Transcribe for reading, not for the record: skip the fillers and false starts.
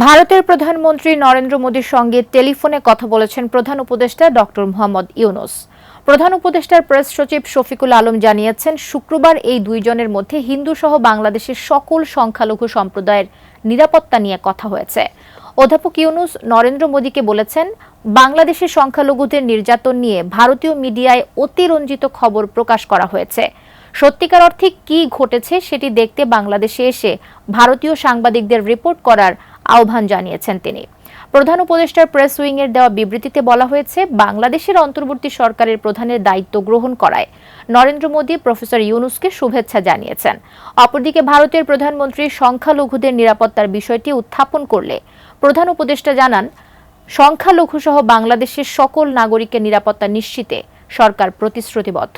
ভারতের প্রধানমন্ত্রী নরেন্দ্র মোদীর সঙ্গে টেলিফোনে কথা বলেছেন প্রধান উপদেষ্টা ডক্টর মোহাম্মদ ইউনূস। প্রধান উপদেষ্টার প্রেস সচিব শফিকুল আলম জানিয়েছেন, শুক্রবার এই দুইজনের মধ্যে হিন্দুসহ বাংলাদেশের সকল সংখ্যালঘু সম্প্রদায়ের নিরাপত্তা নিয়ে কথা হয়েছে। অধ্যাপক ইউনূস নরেন্দ্র মোদীকে বলেছেন, বাংলাদেশের সংখ্যালঘুদের নির্যাতন নিয়ে ভারতীয় মিডিয়ায় অতিরঞ্জিত খবর প্রকাশ করা হয়েছে। সত্যিকার অর্থে কি ঘটেছে সেটি দেখতে বাংলাদেশে এসে ভারতীয় সাংবাদিকদের রিপোর্ট করার আহ্বান জানিয়েছেন তিনি। প্রধান উপদেষ্টার প্রেস উইংয়ের দেওয়া বিবৃতিতে বলা হয়েছে, বাংলাদেশের অন্তর্বর্তী সরকারের প্রধানের দায়িত্ব গ্রহণ করায় নরেন্দ্র মোদী প্রফেসর ইউনূসকে শুভেচ্ছা জানিয়েছেন। অপরদিকে ভারতের প্রধানমন্ত্রী সংখ্যালঘুদের নিরাপত্তার বিষয়টি উত্থাপন করলে প্রধান উপদেষ্টা জানান, সংখ্যালঘুসহ বাংলাদেশের সকল নাগরিকের নিরাপত্তা নিশ্চিতে সরকার প্রতিশ্রুতিবদ্ধ।